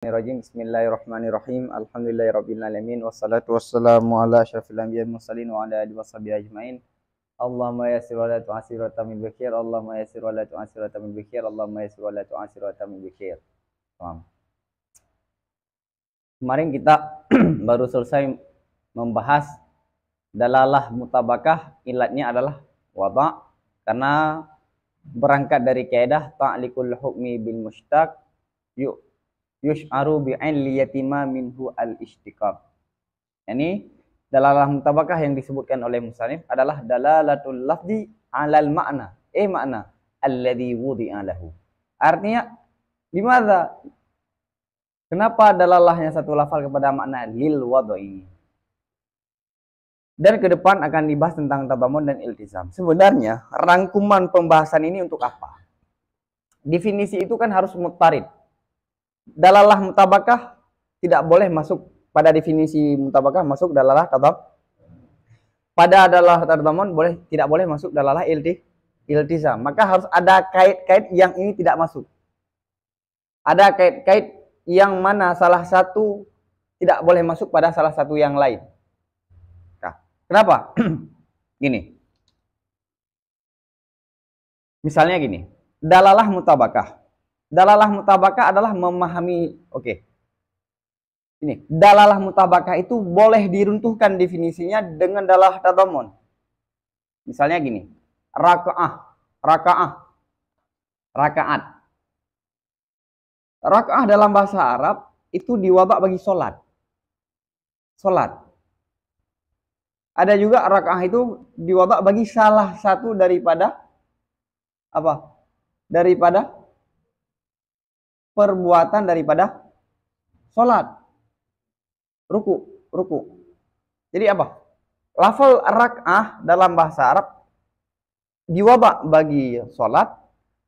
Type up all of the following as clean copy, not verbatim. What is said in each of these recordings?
Bismillahirrahmanirrahim. Alhamdulillahirabbil alamin wassalatu wassalamu ala asyrafil anbiya'i wal mursalin wa ala alihi washabihi ajmain. Allahumma yassir wa la tu'assir wa tamim bil khair. Allahumma yassir wa la tu'assir wa tamim bil khair. Allahumma yassir wa la tu'assir wa tamim bil khair. Kemarin kita baru selesai membahas dalalah mutabakah, ilatnya adalah wada' karena berangkat dari kaidah ta'liqul hukmi bil mushtaq yush'aru bi'illiyatima minhu al-ishtiqaq. Yani dalalah mutabakah yang disebutkan oleh musannif adalah dalalatul lafzi 'alal ma'na, makna alladhi wudi'a lahu. Artinya limadza? Kenapa dalalahnya satu lafal kepada makna lil wad'i? Dan ke depan akan dibahas tentang tadammun dan iltizam. Sebenarnya rangkuman pembahasan ini untuk apa? Definisi itu kan harus muttarid. Dalalah mutabakah tidak boleh masuk pada definisi mutabakah, masuk dalalah tadam. Pada dalalah tadammun tidak boleh masuk dalalah iltizam. Maka harus ada kait-kait yang ini tidak masuk. Ada kait-kait yang mana salah satu tidak boleh masuk pada salah satu yang lain. Nah, kenapa? Gini. Misalnya gini, dalalah mutabakah. Dalalah mutabakah adalah memahami, ini, dalalah mutabakah itu boleh diruntuhkan definisinya dengan dalalah tadammun. Misalnya gini, rakaat. Rakaat dalam bahasa Arab itu diwada' bagi solat. Ada juga rakaat itu diwada' bagi salah satu daripada apa? Daripada perbuatan daripada solat, ruku. Jadi apa? Lafal rak'ah dalam bahasa Arab diwada' bagi solat,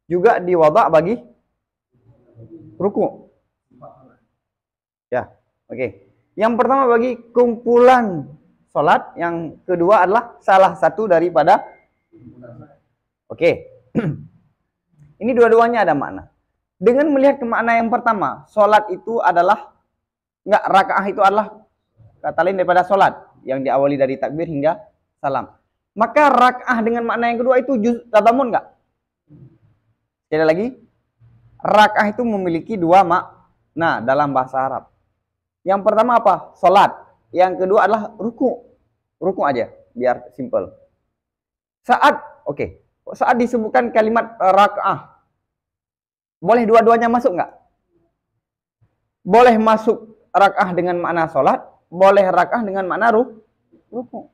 juga diwada' bagi ruku. Ya, Yang pertama bagi kumpulan solat, yang kedua adalah salah satu daripada. Ini dua-duanya ada makna. Dengan melihat ke makna yang pertama, solat itu adalah, rakaah itu adalah kata lain daripada solat, yang diawali dari takbir hingga salam. Maka rakaah dengan makna yang kedua itu tadammun enggak? Sekali lagi, rakaah itu memiliki dua makna dalam bahasa Arab. Yang pertama apa? Solat. Yang kedua adalah ruku. Ruku aja, biar simple. Saat disebutkan kalimat rakaah, boleh dua-duanya masuk nggak? Boleh masuk rakaah dengan makna sholat, boleh rakaah dengan makna ruku.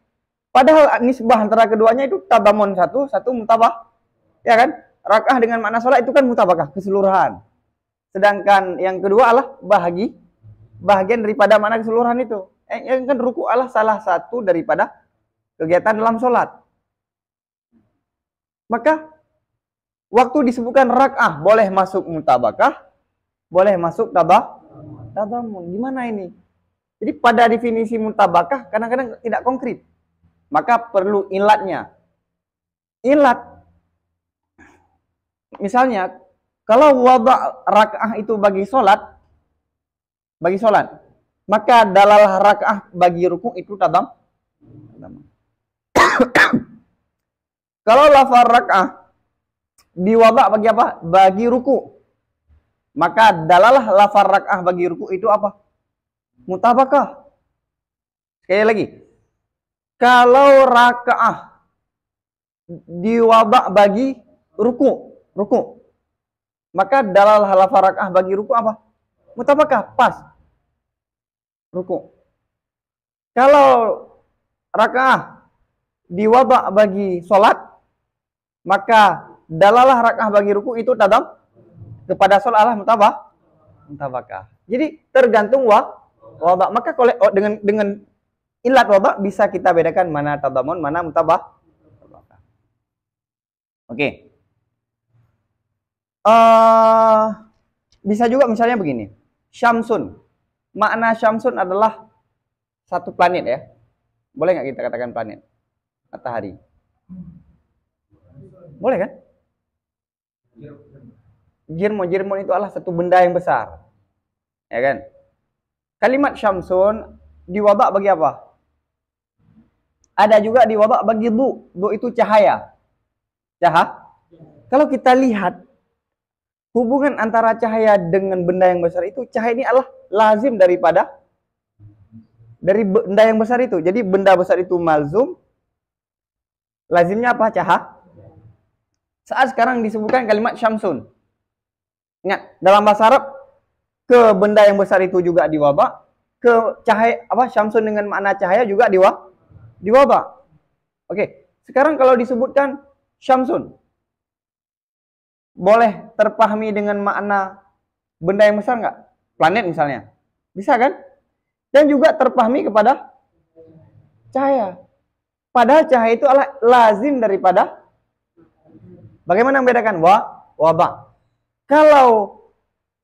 Padahal nisbah antara keduanya itu tadammun satu mutabah. Ya kan? Rakaah dengan makna sholat itu kan mutabakah, keseluruhan. Sedangkan yang kedua adalah bahagian daripada makna keseluruhan itu. Yang kan ruku adalah salah satu daripada kegiatan dalam sholat. Maka waktu disebutkan rak'ah boleh masuk mutabakah, boleh masuk tadammun. Gimana ini? Jadi pada definisi mutabakah kadang-kadang tidak konkret. Maka perlu ilatnya. Ilat. Misalnya, kalau wada' rak'ah itu bagi solat, maka dalalah rak'ah bagi ruku itu tadammun. Kalau lafaz rak'ah diwada' bagi apa? Bagi ruku. Maka dalalah lafaz rak'ah bagi ruku itu apa? Mutabakah. Sekali lagi. Kalau rak'ah diwada' bagi ruku. Maka dalalah lafaz rak'ah bagi ruku apa? Mutabakah. Pas. Ruku. Kalau rak'ah diwada' bagi solat, maka dalalah rak'ah bagi ruku itu tadam kepada sholat Allah mutabakah. Jadi tergantung wada'. Maka dengan ilat wada' bisa kita bedakan mana tadammun, mana mutabakah. Bisa juga misalnya begini. Syamsun. Makna Syamsun adalah satu planet ya. Boleh nggak kita katakan planet? Matahari. Boleh kan? Jirmon itu adalah satu benda yang besar. Ya kan? Kalimat syamsun diwadak bagi apa? Ada juga diwadak bagi du. Du itu cahaya. Kalau kita lihat hubungan antara cahaya dengan benda yang besar itu, cahaya ini adalah lazim dari benda yang besar itu. Jadi benda besar itu malzum, lazimnya apa? Cahaya. Saat sekarang disebutkan kalimat syamsun. Ingat, dalam bahasa Arab ke benda yang besar itu juga diwadak, ke cahaya apa syamsun dengan makna cahaya juga diwadak. Oke, sekarang kalau disebutkan syamsun boleh terpahami dengan makna benda yang besar nggak? Planet misalnya. Bisa kan? Dan juga terpahami kepada cahaya. Padahal cahaya itu adalah lazim daripada. Bagaimana membedakan? Wabak. Kalau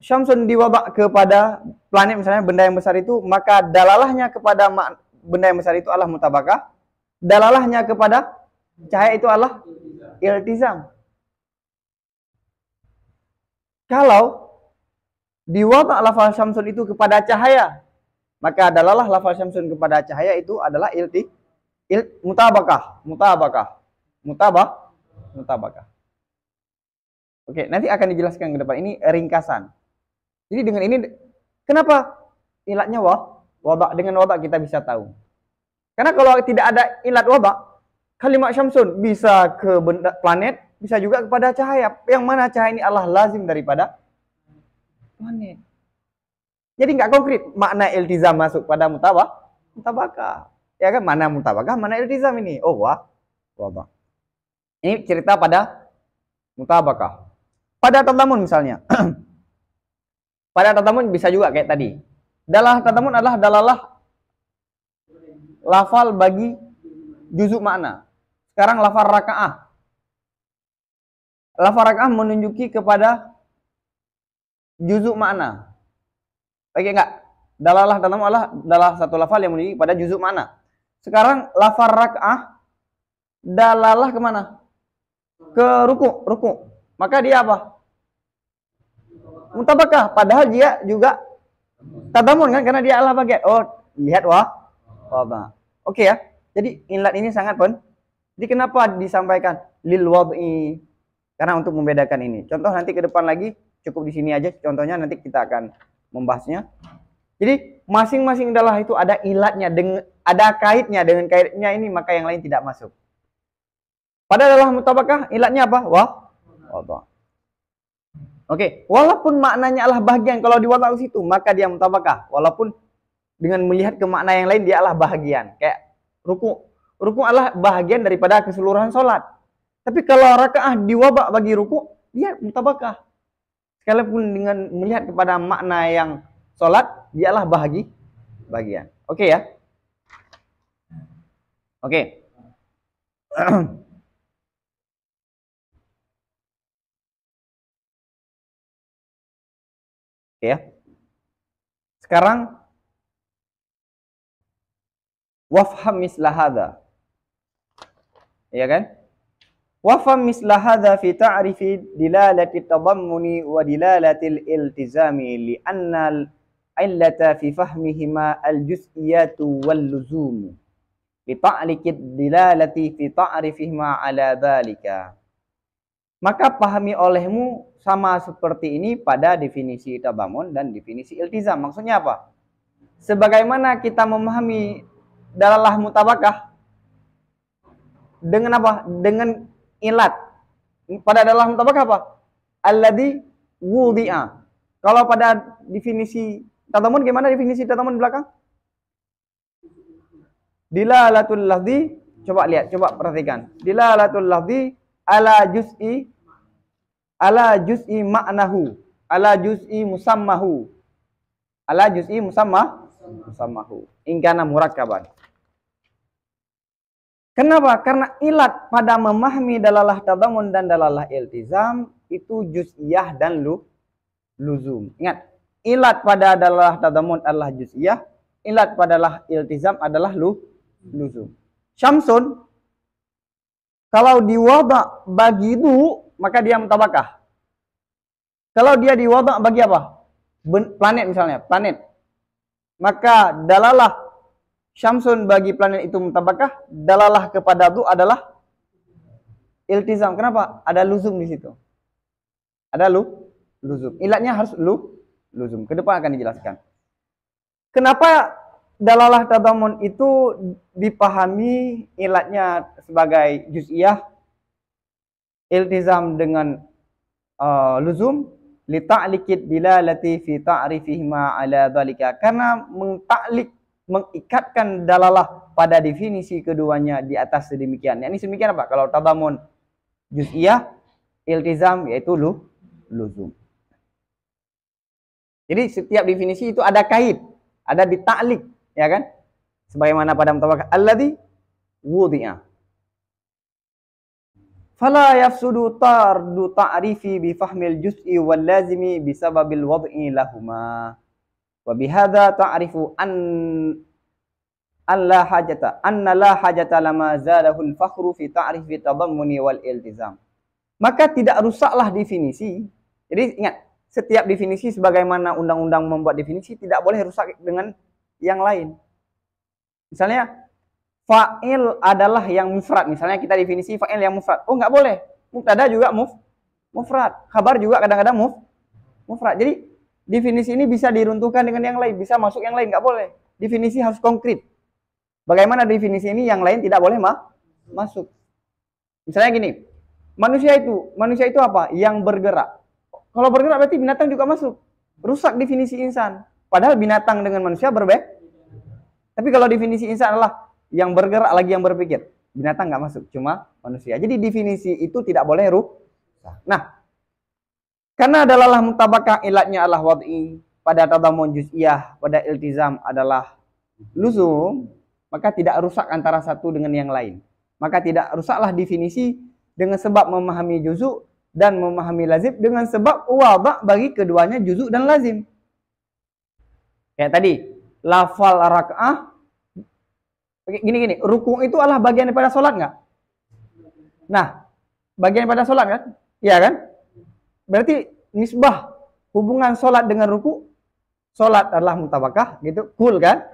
syamsun diwabak kepada planet misalnya, benda yang besar itu, maka dalalahnya kepada benda yang besar itu adalah mutabakah. Dalalahnya kepada cahaya itu adalah iltizam. Kalau diwabak lafal syamsun itu kepada cahaya, maka dalalah lafal syamsun kepada cahaya itu adalah mutabakah. Oke, nanti akan dijelaskan ke depan. Ini ringkasan. Jadi dengan ini, kenapa ilatnya wabak? Dengan wabak kita bisa tahu. Karena kalau tidak ada ilat wabak, kalimat syamsun bisa ke benda planet, bisa juga kepada cahaya. Yang mana cahaya ini adalah lazim daripada planet. Jadi nggak konkret makna iltizam masuk pada mutabakah. Ya kan, mana mutabakah, mana iltizam ini? Oh, wabak. Ini cerita pada mutabakah. Pada tadamun misalnya. Pada tadamun bisa juga kayak tadi. Dalalah tadamun adalah dalalah lafal bagi juzuk makna. Sekarang lafal raka'ah. Lafal raka'ah menunjuki kepada juzuk makna. Oke enggak? Dalalah tadamun adalah satu lafal yang menunjuki pada juzuk makna. Sekarang lafal raka'ah dalalah kemana? Ke ruku. Maka dia apa? Mutabakah, padahal dia juga tadamun kan, karena dia adalah bagian. Oh, lihat wabak. Oke ya. Jadi ilat ini sangat Jadi kenapa disampaikan lil wad'i? Karena untuk membedakan ini. Contoh nanti ke depan lagi, cukup di sini aja contohnya, nanti kita akan membahasnya. Jadi masing-masing dalah itu ada ilatnya, ada kaitnya, dengan kaitnya ini maka yang lain tidak masuk. Pada dalah mutabakah ilatnya apa? Wabak. Oke, walaupun maknanya adalah bagian, kalau diwadak ke situ maka dia mutabakah. Walaupun dengan melihat ke makna yang lain dia adalah bagian. Kayak ruku. Ruku adalah bagian daripada keseluruhan sholat. Tapi kalau rakaah diwabak bagi ruku, dia mutabakah. Sekalipun dengan melihat kepada makna yang sholat, dia adalah bagian. Oke ya. Oke. Ya. Sekarang wafham misla hadza. Ya kan? Wafham misla hadza fi ta'rifi dilalati tadammuni wa dilalati al-iltizami li'anna al-illata fi fahmihima al-juz'iyatu wal-luzum. Li ta'liqi dilalati fi ta'rifihima ala dhalika. Maka pahami olehmu sama seperti ini pada definisi tadamun dan definisi iltizam. Maksudnya apa? Sebagaimana kita memahami dalalah mutabakah dengan apa? Dengan ilat. Pada dalalah mutabakah apa? Alladzi wudi'a. Kalau pada definisi tadamun, gimana definisi tadamun belakang? Dilalatul lafzi, coba lihat, coba perhatikan. Dilalatul lafzi ala juz'i ma'nahu, ala juz'i musammahu, ala juz'i musammahu in kana murakkaban. Kenapa? Karena ilat pada memahami dalalah tadamun dan dalalah iltizam itu juz'iyah dan luzum. Ingat, ilat pada dalalah tadamun adalah juz'iyah, ilat pada dalalah iltizam adalah luzum. Syamsun kalau diwadak bagi du, maka dia mutabakah. Kalau dia diwadak bagi apa? planet misalnya, planet. Maka dalalah syamsun bagi planet itu mutabakah, dalalah kepada du adalah iltizam. Kenapa? Ada luzum di situ. Ada luzum. Ilatnya harus luzum. Ke depan akan dijelaskan. Kenapa dalalah tadamun itu dipahami ilatnya sebagai juz'iyah, iltizam dengan luzum, li ta'liqid dilalati fi ta'rifihima ala dzalika, karena mengikatkan dalalah pada definisi keduanya di atas sedemikian. Ini sedemikian apa? Kalau tadamun juz'iyah, iltizam yaitu luzum. Jadi setiap definisi itu ada kait, ada ditaklik, ya kan? Sebagaimana pada mutabakah alladzi wudi'a. Fala yafsudu tardu ta'rifi bi fahmil juz'i wal lazimi bisababil wad'i lahuma. Wa bihadza ta'rifu anna la hajata lama zadahul fakhru fi ta'rifi tadammuni wal iltizam. Maka tidak rusaklah definisi. Jadi ingat, setiap definisi sebagaimana undang-undang membuat definisi tidak boleh rusak dengan yang lain. Misalnya fa'il adalah yang mufrad. Misalnya kita definisi fa'il yang mufrad. Oh, nggak boleh. Mubtada juga mufrad. Khabar juga kadang-kadang mufrad. Jadi definisi ini bisa diruntuhkan dengan yang lain, bisa masuk yang lain, nggak boleh. Definisi harus konkret. Bagaimana definisi ini yang lain tidak boleh masuk. Misalnya gini, manusia itu apa? Yang bergerak. Kalau bergerak berarti binatang juga masuk. Rusak definisi insan. Padahal binatang dengan manusia berbeda. Tapi kalau definisi insan adalah yang bergerak lagi yang berpikir, binatang nggak masuk, cuma manusia. Jadi definisi itu tidak boleh rusak. Nah, karena dalalah mutabakah ilatnya adalah wad'i, pada tadamun juz'iyah, pada iltizam adalah luzum, maka tidak rusak antara satu dengan yang lain. Maka tidak rusaklah definisi dengan sebab memahami juz'u dan memahami lazim dengan sebab wada' bagi keduanya juz'u dan lazim. Kayak tadi, lafal rak'ah, gini, ruku' itu adalah bagian daripada sholat nggak? Nah, bagian daripada sholat kan? Iya kan? Berarti nisbah hubungan sholat dengan ruku', sholat adalah mutabakah, gitu, kul kan?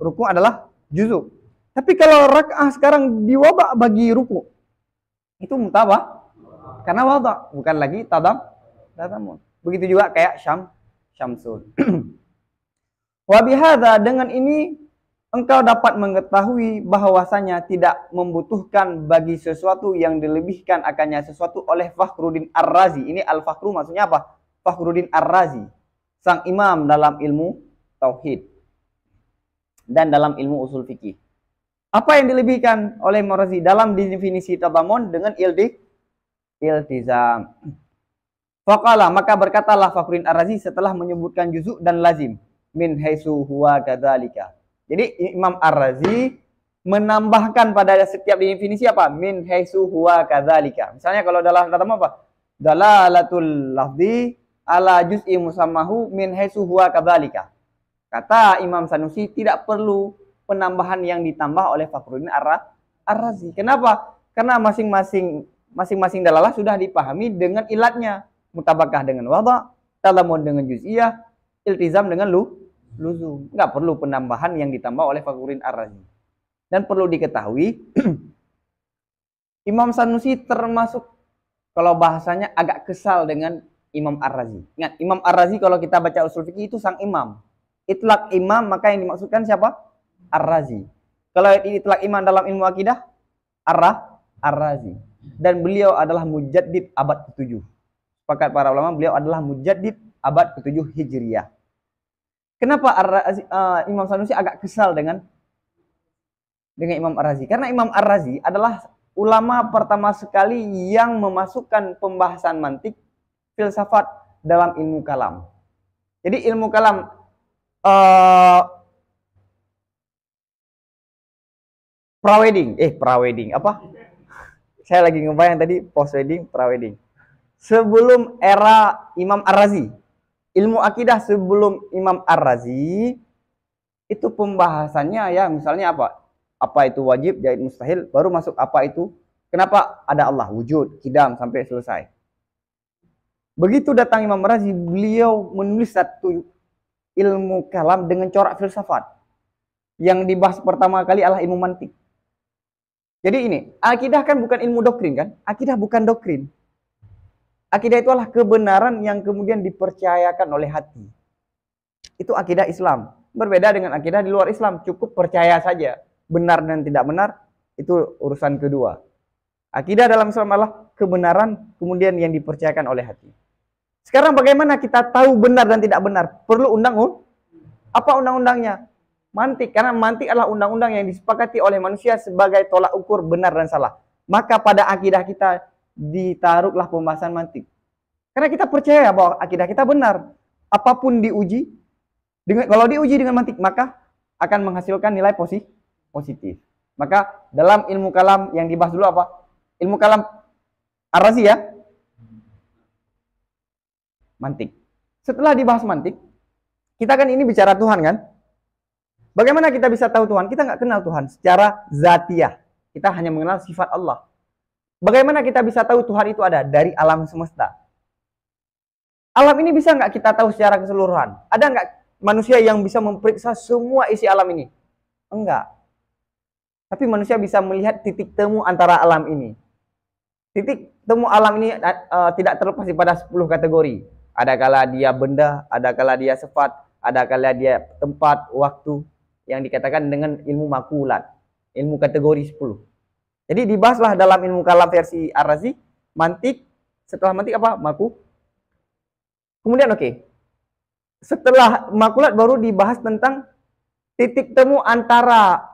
Ruku' adalah juz'u. Tapi kalau rak'ah sekarang diwaba bagi ruku', itu mutabah. Karena wada, bukan lagi tadamun. Begitu juga kayak syamsul. Wa bihadza, dengan ini engkau dapat mengetahui bahwasanya tidak membutuhkan bagi sesuatu yang dilebihkan akannya sesuatu oleh Fakhruddin Ar-Razi. Ini Al-Fakhru maksudnya apa? Fakhruddin Ar-Razi, sang imam dalam ilmu tauhid dan dalam ilmu usul fikih. Apa yang dilebihkan oleh Ar-Razi dalam definisi tadamun dengan iltizam? Faqala, maka berkatalah Fakhruddin Ar-Razi setelah menyebutkan juz'u dan lazim, min haitsu huwa kadzalika. Jadi Imam Ar-Razi menambahkan pada setiap definisi apa? Min haitsu huwa kadzalika. Misalnya kalau dalam kata apa? Dalalatul lafzi ala juz'i musammahu min haitsu huwa kadzalika. Kata Imam Sanusi tidak perlu penambahan yang ditambah oleh Fakhruddin Ar-Razi. Kenapa? Karena masing-masing dalalah sudah dipahami dengan ilatnya. Mutabakah dengan wada', tadamun dengan juz'iyah, iltizam dengan luzum. Nggak perlu penambahan yang ditambah oleh Fakhruddin Ar-Razi. Dan perlu diketahui, Imam Sanusi termasuk, kalau bahasanya agak kesal dengan Imam Ar-Razi. Ingat, Imam Ar-Razi kalau kita baca usul fikih itu sang imam. Itlaq imam, maka yang dimaksudkan siapa? Ar-Razi. Kalau itlaq imam dalam ilmu akidah, Ar-Razi. Dan beliau adalah mujaddid abad ke-7. Sepakat para ulama, beliau adalah mujaddid abad ke-7 Hijriyah. Kenapa Imam Sanusi agak kesal dengan Imam Ar-Razi? Karena Imam Ar-Razi adalah ulama pertama sekali yang memasukkan pembahasan mantik, filsafat dalam ilmu kalam. Jadi ilmu kalam prawedding apa? Saya lagi ngebayang tadi post wedding, prawedding. Sebelum era Imam Ar-Razi, ilmu akidah sebelum Imam Ar-Razi itu pembahasannya ya misalnya apa? Apa itu wajib, jahit, mustahil, baru masuk apa itu, kenapa ada Allah, wujud, kidam, sampai selesai. Begitu datang Imam Razi, beliau menulis satu ilmu kalam dengan corak filsafat. Yang dibahas pertama kali adalah ilmu mantik. Jadi ini, akidah kan bukan ilmu doktrin kan? Akidah bukan doktrin. Akidah itu adalah kebenaran yang kemudian dipercayakan oleh hati. Itu akidah Islam. Berbeda dengan akidah di luar Islam. Cukup percaya saja. Benar dan tidak benar, itu urusan kedua. Akidah dalam Islam adalah kebenaran kemudian yang dipercayakan oleh hati. Sekarang bagaimana kita tahu benar dan tidak benar? Perlu undang-undang. Apa undang-undangnya? Mantik. Karena mantik adalah undang-undang yang disepakati oleh manusia sebagai tolak ukur benar dan salah. Maka pada akidah kita ditaruhlah pembahasan mantik. Karena kita percaya bahwa akidah kita benar. Apapun diuji, kalau diuji dengan mantik, maka akan menghasilkan nilai positif. Maka dalam ilmu kalam yang dibahas dulu apa? Ilmu kalam Ar-Razi ya? Mantik. Setelah dibahas mantik, kita kan ini bicara Tuhan kan? Bagaimana kita bisa tahu Tuhan? Kita nggak kenal Tuhan secara zatiah. Kita hanya mengenal sifat Allah. Bagaimana kita bisa tahu Tuhan itu ada? Dari alam semesta. Alam ini bisa nggak kita tahu secara keseluruhan? Ada nggak manusia yang bisa memeriksa semua isi alam ini? Enggak. Tapi manusia bisa melihat titik temu antara alam ini. Titik temu alam ini tidak terlepas daripada 10 kategori. Adakala dia benda, adakala dia sifat, adakala dia tempat, waktu, yang dikatakan dengan ilmu makulat. Ilmu kategori 10. Jadi dibahaslah dalam ilmu kalam versi Ar-Razi, mantik, setelah mantik apa? Kemudian setelah makulat baru dibahas tentang titik temu antara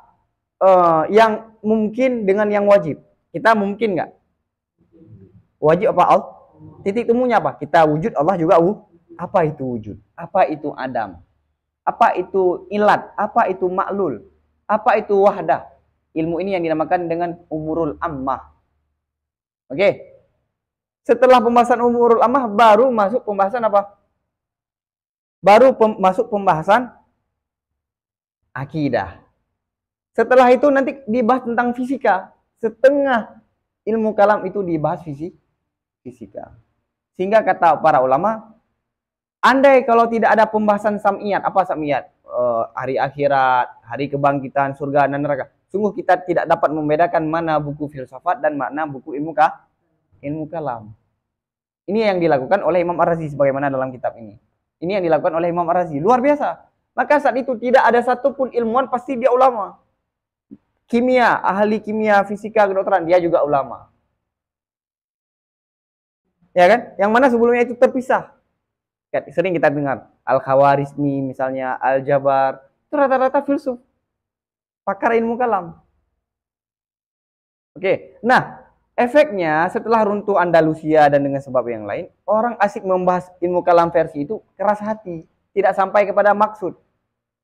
yang mungkin dengan yang wajib. Kita mungkin nggak? Wajib apa Allah? Titik temunya apa? Kita wujud, Allah juga apa itu wujud? Apa itu Adam? Apa itu ilat? Apa itu maklul? Apa itu wahdah? Ilmu ini yang dinamakan dengan umurul ammah. Oke. Setelah pembahasan umurul ammah baru masuk pembahasan apa? Masuk pembahasan akidah. Setelah itu nanti dibahas tentang fisika. Setengah ilmu kalam itu dibahas fisika. Sehingga kata para ulama, andai kalau tidak ada pembahasan sam'iyat, apa sam'iyat? Hari akhirat, hari kebangkitan, surga dan neraka. Sungguh kita tidak dapat membedakan mana buku filsafat dan mana buku ilmu kalam. Ini yang dilakukan oleh Imam Ar-Razi sebagaimana dalam kitab ini. Ini yang dilakukan oleh Imam Ar-Razi. Luar biasa. Maka saat itu tidak ada satupun ilmuwan, pasti dia ulama. Kimia, ahli kimia, fisika, kedokteran, dia juga ulama. Ya kan? Yang mana sebelumnya itu terpisah. Sering kita dengar Al-Khawarizmi misalnya, Al-Jabar, itu rata-rata filsuf, pakar ilmu kalam. Nah, efeknya setelah runtuh Andalusia dan dengan sebab yang lain, orang asik membahas ilmu kalam versi itu keras hati, tidak sampai kepada maksud.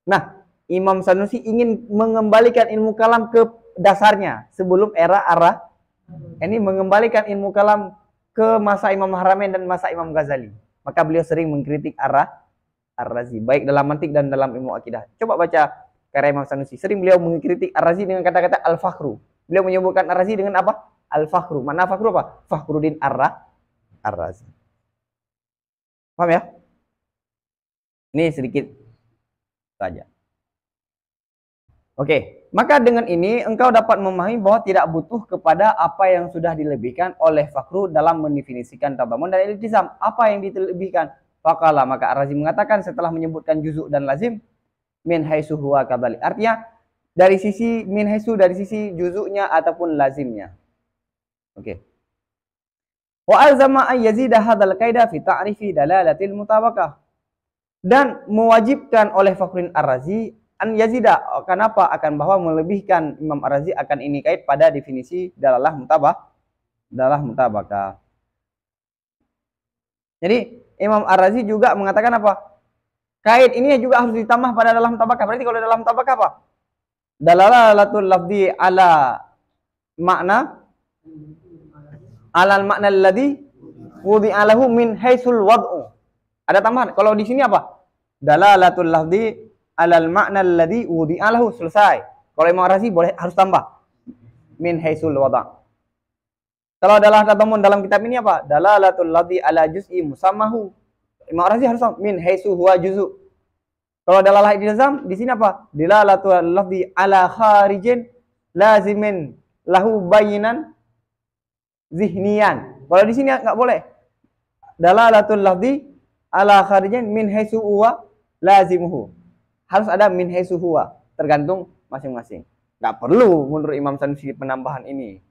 Nah, Imam Sanusi ingin mengembalikan ilmu kalam ke dasarnya sebelum era ini mengembalikan ilmu kalam ke masa Imam Haramain dan masa Imam Ghazali. Maka beliau sering mengkritik Ar-Razi, baik dalam mantik dan dalam ilmu akidah. Coba baca karya Imam Sanusi. Sering beliau mengkritik Ar-Razi dengan kata-kata al-fakhru. Beliau menyebutkan Ar-Razi dengan apa? Al-fakhru. Mana fakhru apa? Fakhruddin Ar-Razi. Paham ya? Ini sedikit saja. Maka dengan ini engkau dapat memahami bahwa tidak butuh kepada apa yang sudah dilebihkan oleh Fakhru dalam mendefinisikan tadamun dan iltizam. Apa yang dilebihkan? Faqala, maka Ar-Razi mengatakan setelah menyebutkan juzuk dan lazim, min haitsu huwa kadzalik. Artinya dari sisi min haitsu, dari sisi juzuknya ataupun lazimnya. Wa alzama an yazida hadzal qaida fi ta'rifi dalalatil mutabaqah. Dan mewajibkan oleh Fakhruddin Ar-Razi an yazida, kenapa? Akan bahwa melebihkan Imam Ar-Razi akan ini kait pada definisi dalalah mutabaqah. Jadi Imam Ar-Razi juga mengatakan apa? Kait ini juga harus ditambah pada dalam mutabaqah. Berarti kalau dalam mutabaqah apa? Dalalatul lafzi ala makna alal makna alladhi wudi'a lahu min haitsul wad'u. Ada tambahan. Kalau di sini apa? Dalalatul lafzi alal makna alladhi wudi'a lahu, selesai. Kalau Imam Ar-Razi boleh harus tambah min haitsul wada'. Kalau dalam tadamun dalam kitab ini apa? Dalalatul ladzi ala juz'i musammahu. Imam Razi harus min haitsu huwa juz'u. Kalau dalalah iltizam di sini apa? Dalalatul ladzi ala kharijin lazimin lahu bayinan zihniyan. Kalau di sini enggak boleh. Dalalatul ladzi ala kharijin min haitsu huwa lazimuhu. Harus ada min haitsu huwa, tergantung masing-masing. Enggak perlu menurut Imam Sanusi penambahan ini.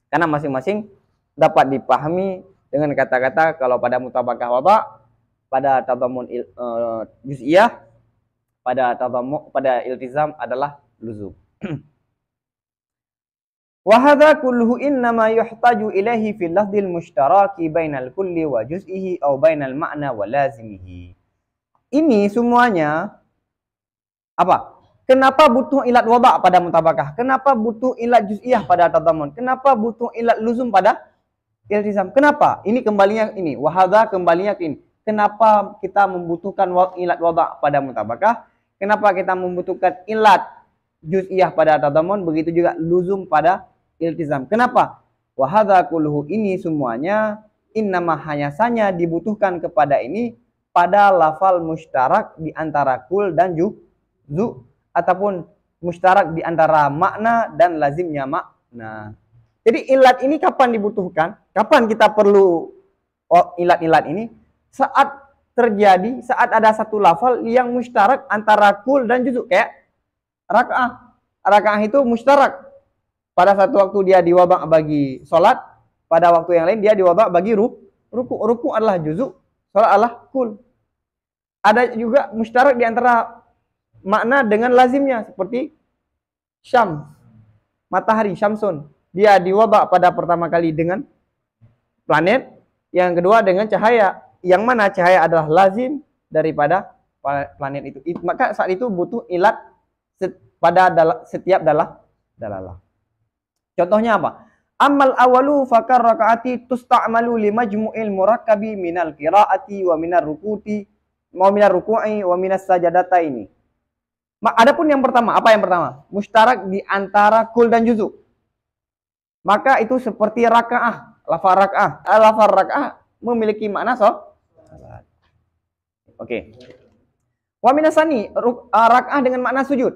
Karena masing-masing dapat dipahami dengan kata-kata kalau pada mutabakah wada, pada tadammun juz'iyah, pada iltizam adalah luzum. Wa hadza kulluhu innama yuhtaju ilaihi fil lafdhil mushtaraki bainal kulli wa juz'ihi aw bainal ma'na wa lazimihi. Ini semuanya apa? Kenapa butuh ilat wada pada mutabakah? Kenapa butuh ilat juz'iyah pada tadammun? Kenapa butuh ilat luzum pada iltizam? Kenapa? Ini kembalinya ini. Wa hadza kembalinya ke ini. Kenapa kita membutuhkan ilat wada pada mutabakah? Kenapa kita membutuhkan ilat juz'iyah pada tadammun? Begitu juga luzum pada iltizam. Kenapa? Wa hadza kulluhu, ini semuanya innama hanya saja dibutuhkan kepada ini pada lafal mustarak di antara kul dan zu, ataupun mustarak di antara makna dan lazimnya makna. Jadi ilat ini kapan dibutuhkan? Kapan kita perlu ilat-ilat ini? Saat terjadi, saat ada satu lafal yang mustarak antara kul dan juzu. Kayak raka'ah. Raka'ah itu mustarak. Pada satu waktu dia diwaba' bagi sholat, pada waktu yang lain dia diwaba' bagi ruku. Ruku adalah juzu, sholat adalah kul. Ada juga mustarak di antara makna dengan lazimnya, seperti syams, matahari, syamsun. Dia diwaba' pada pertama kali dengan planet, yang kedua dengan cahaya. Yang mana cahaya adalah lazim daripada planet itu. Maka saat itu butuh ilat pada setiap dalalah. Contohnya apa? Amal awalu fakar rakaati tusta'malu li majmu'il murakkabi minal qiraati wa minar ruku'i wa minas sajadataini. Adapun yang pertama, apa yang pertama? Mustarak di antara kul dan juzu. Maka itu seperti raka'ah, lafaz raka'ah. Lafaz raka'ah memiliki makna salat. Oke. Wa minasani, raka'ah dengan makna sujud.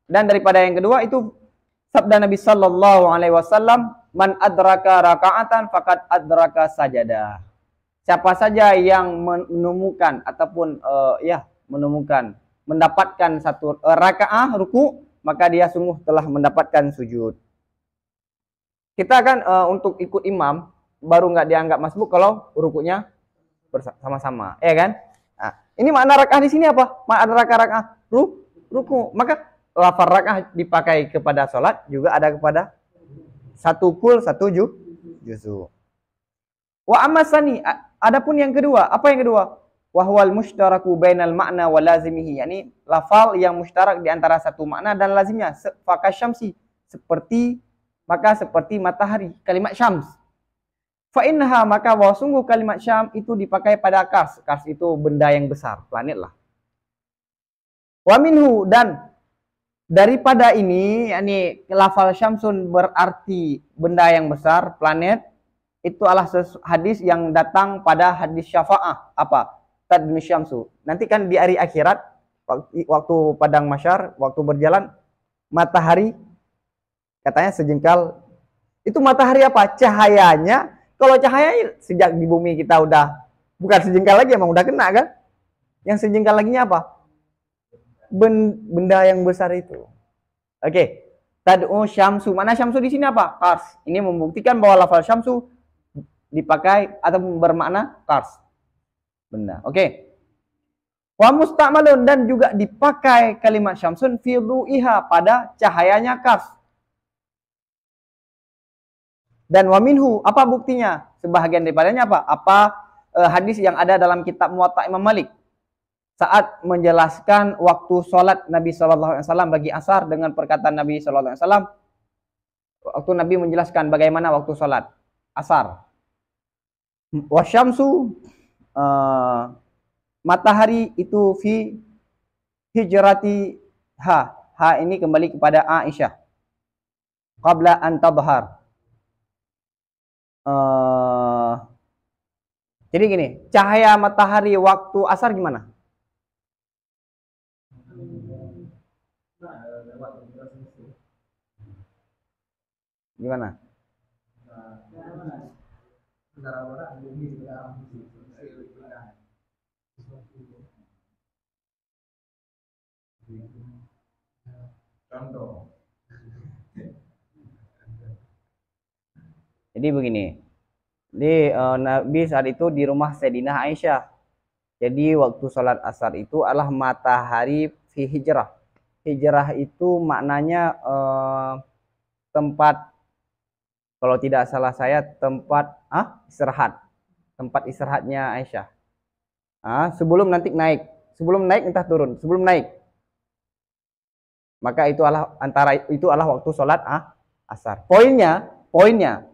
Dan daripada yang kedua itu sabda Nabi sallallahu alaihi wasallam, man adraka raka'atan faqad adraka sajadah. Siapa saja yang menemukan ataupun mendapatkan satu raka'ah ruku, maka dia sungguh telah mendapatkan sujud. Kita kan untuk ikut imam baru nggak dianggap masbuk kalau rukunya bersama-sama, ya kan? Nah, ini makna raka'ah di sini apa? Makna raka'ah ruku. Maka lafaz raka'ah dipakai kepada sholat juga ada kepada satu kul, satu juzu. Wa amasani, adapun yang kedua, apa yang kedua? Wahwal mushtaraku bainal makna wa lazimihi, yakni lafal yang mustarak di antara satu makna dan lazimnya. Fakasyamsi, seperti matahari, kalimat syams. Fa innaha, maka bahwa sungguh kalimat syam itu dipakai pada kars. Kars itu benda yang besar, planet lah. Wa minhu, dan daripada ini, yakni lafal syamsun berarti benda yang besar, planet. Itu adalah hadis yang datang pada hadis syafa'ah. Apa? Tadnu syamsu. Nanti kan di hari akhirat, waktu padang mahsyar, waktu berjalan, matahari katanya sejengkal. Itu matahari apa? Cahayanya. Kalau cahaya sejak di bumi kita udah bukan sejengkal lagi, emang udah kena kan? Yang sejengkal laginya apa? Benda yang besar itu. Oke. Tad'u syamsu. Mana syamsu di sini apa? Kars. Ini membuktikan bahwa lafal syamsu dipakai atau bermakna kars. Benda. Oke. Wa musta'malun, dan juga dipakai kalimat syamsun fi ru'iha, pada cahayanya kars. Dan wa minhu, apa buktinya? Sebahagian daripadanya apa? Hadis yang ada dalam kitab Muwatta Imam Malik. Saat menjelaskan waktu sholat Nabi SAW bagi asar dengan perkataan Nabi SAW. Waktu Nabi menjelaskan bagaimana waktu sholat asar. Wasyamsu, matahari itu fi hijrati ha ini kembali kepada Aisyah qabla an tadhhar, eh jadi gini, cahaya matahari waktu asar gimana? Gimana? Contoh. Jadi begini, Nabi saat itu di rumah Sayyidina Aisyah. Jadi waktu sholat asar itu adalah matahari fi hijrah. Hijrah itu maknanya tempat, kalau tidak salah saya, tempat istirahat. Tempat istirahatnya Aisyah. Sebelum nanti naik. Sebelum naik entah turun. Sebelum naik. Maka itu adalah waktu sholat asar. Poinnya,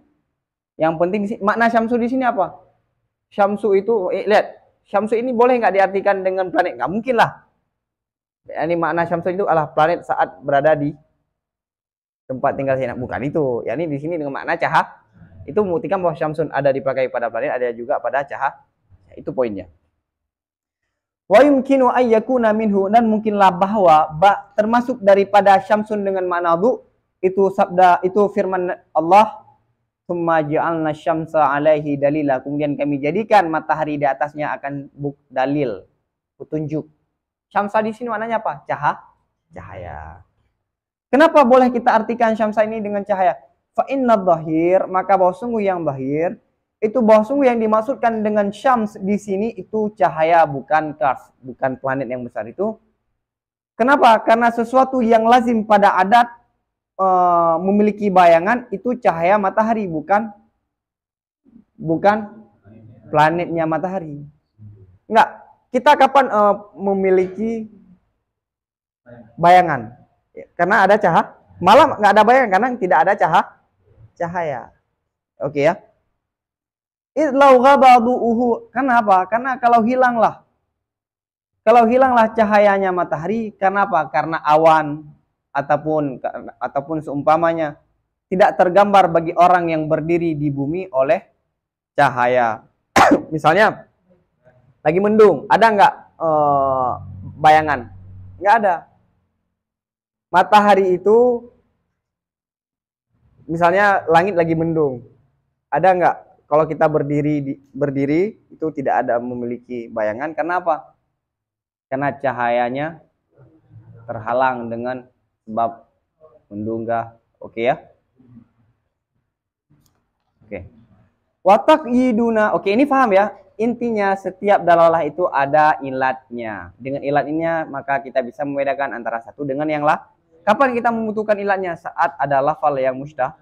yang penting makna syamsu di sini apa? Syamsu itu, lihat, syamsu ini boleh nggak diartikan dengan planet? Nggak mungkin lah. Ini makna syamsu itu adalah planet saat berada di tempat tinggal sinar. Bukan itu. Yani di sini dengan makna cahaya. Itu membuktikan bahwa syamsun ada dipakai pada planet, ada juga pada cahaya. Itu poinnya. Wa yumkinu ay yakuna minhu, dan mungkinlah bahwa termasuk daripada syamsun dengan makna du, itu sabda, itu firman Allah, tsumma ja'alna syamsa 'alaihi dalila, kemudian kami jadikan matahari di atasnya akan dalil, petunjuk. Syamsa di sini maknanya apa? Cahaya. Kenapa boleh kita artikan syamsa ini dengan cahaya? Fa inna dhahir, maka bahwa sungguh yang dhahir itu, bahwa sungguh yang dimaksudkan dengan syams di sini itu cahaya, bukan kars, bukan planet yang besar itu. Kenapa? Karena sesuatu yang lazim pada adat memiliki bayangan itu cahaya matahari, bukan planetnya matahari. Enggak. Kita kapan memiliki bayangan? Karena ada cahaya. Malah nggak ada bayangan karena tidak ada cahaya. Oke ya. Idlau ghabaduhu. Kenapa? Karena kalau hilanglah cahayanya matahari, kenapa? Karena awan ataupun seumpamanya tidak tergambar bagi orang yang berdiri di bumi oleh cahaya. Misalnya lagi mendung, ada nggak bayangan? Nggak ada. Matahari itu, misalnya langit lagi mendung, ada nggak? Kalau kita berdiri itu tidak ada memiliki bayangan. Kenapa? Karena cahayanya terhalang dengan sebab mendung. Oke ya? Oke. Watak yiduna. Oke, ini paham ya? Intinya setiap dalalah itu ada ilatnya. Dengan ilatnya maka kita bisa membedakan antara satu dengan yang lain. Kapan kita membutuhkan ilatnya? Saat ada lafal yang mustahil.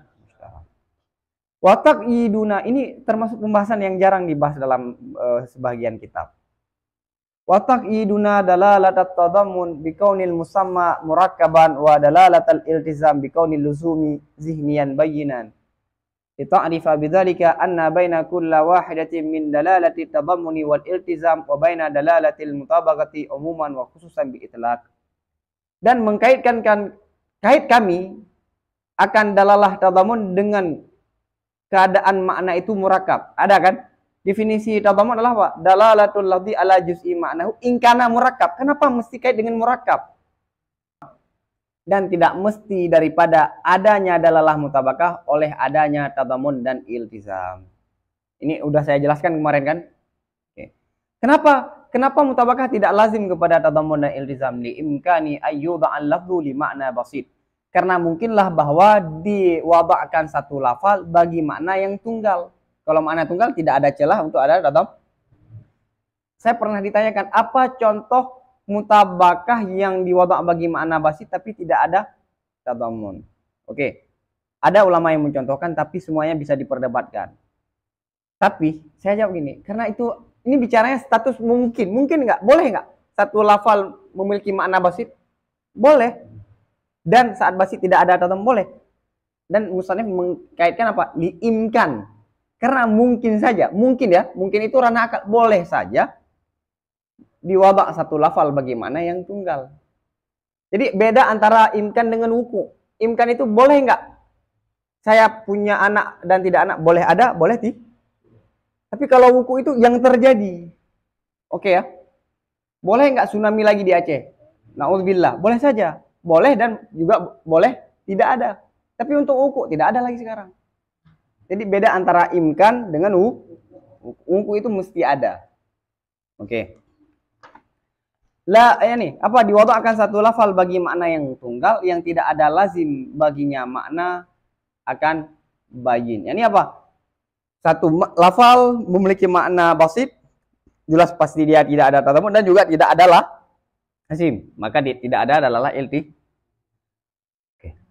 Watak yiduna ini termasuk pembahasan yang jarang dibahas dalam sebagian kitab. Watak yiduna dalalatat tadammun bikaunil musamma murakkaban wa dalalatal iltizam bikaunil luzumi zihniyan bayinan. Lita'rifa bidzalika anna baina kulli wahidatin min dalalati tadammuni wal iltizam wa baina dalalatil mutabaqati umuman wa khususan bi itlaq. Dan kait kami akan dalalah tadammun dengan keadaan makna itu murakab. Ada kan? Definisi tadammun adalah apa? Dalalatul lafzi ala juz'i ma'nahu in kana murakab. Kenapa mesti kait dengan murakab? Dan tidak mesti daripada adanya dalalah mutabakah oleh adanya tadammun dan iltizam. Ini udah saya jelaskan kemarin kan? Oke. Kenapa mutabakah tidak lazim kepada tadammun dan iltizam? Li imkani ayyudha'al lafzu li ma'na basit. Karena mungkinlah bahwa diwada'kan satu lafal bagi makna yang tunggal. Kalau makna tunggal tidak ada celah untuk ada tadammun. Saya pernah ditanyakan, apa contoh mutabakah yang diwada' bagi makna basit tapi tidak ada tadammun? Oke. Ada ulama yang mencontohkan tapi semuanya bisa diperdebatkan. Tapi saya jawab gini, karena ini bicaranya status mungkin. Mungkin nggak? Boleh nggak satu lafal memiliki makna basit? Boleh. Dan saat basit tidak ada tadammun, boleh. Dan musannif mengkaitkan apa? Diimkan. Karena mungkin saja, mungkin ya, mungkin itu ranah akal, boleh saja diwada' satu lafal bagaimana yang tunggal. Jadi beda antara imkan dengan wuku. Imkan itu boleh nggak saya punya anak dan tidak anak, boleh ada, boleh tidak. Tapi kalau wuku itu yang terjadi. Oke ya. Boleh nggak tsunami lagi di Aceh? Na'udzubillah. Boleh saja. Boleh dan juga boleh tidak ada. Tapi untuk wuku tidak ada lagi sekarang. Jadi beda antara imkan dengan wuku. Wuku itu mesti ada. Oke. Apa diwada'kan satu lafal bagi makna yang tunggal yang tidak ada lazim baginya makna akan bayin. Ini apa? Satu lafal memiliki makna basit, jelas pasti dia tidak ada tadamun dan juga tidak adalah lazim. Maka tidak ada adalah ilti.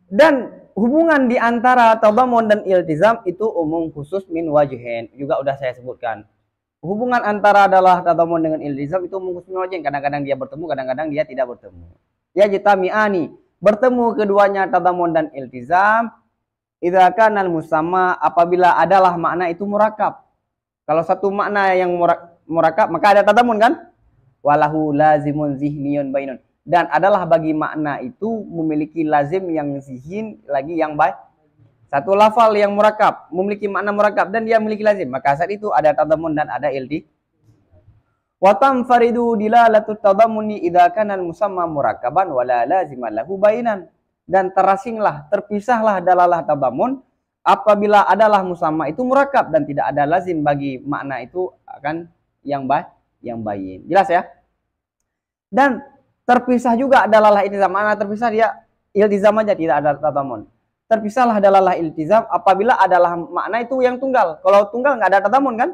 Dan hubungan di antara tadamun dan iltizam itu umum khusus min wajhin. Juga udah saya sebutkan. Hubungan antara adalah tadamun dengan iltizam itu umum khusus min wajhin. Kadang-kadang dia bertemu, kadang-kadang dia tidak bertemu. Ya jitami'ani. Bertemu keduanya tadamun dan iltizam. Idza kana al-musamma apabila adalah makna itu murakab. Kalau satu makna yang murakab maka ada tadamun kan? Walahu lazimun zihniyun bainun. Dan adalah bagi makna itu memiliki lazim yang zihin lagi yang baik. Satu lafal yang murakab memiliki makna murakab dan dia memiliki lazim, maka saat itu ada tadamun dan ada ilti. Wa tanfaridu dilalatut tadamuni idza kana al-musamma murakaban wala laziman lahu bainan. Dan terasinglah, terpisahlah dalalah tadamun apabila adalah musamma itu murakab dan tidak ada lazim bagi makna itu akan yang bayin. Jelas ya? Dan terpisah juga dalalah iltizam. Makna terpisah dia iltizam aja, tidak ada tadamun. Terpisahlah dalalah iltizam apabila adalah makna itu yang tunggal. Kalau tunggal nggak ada tadamun kan?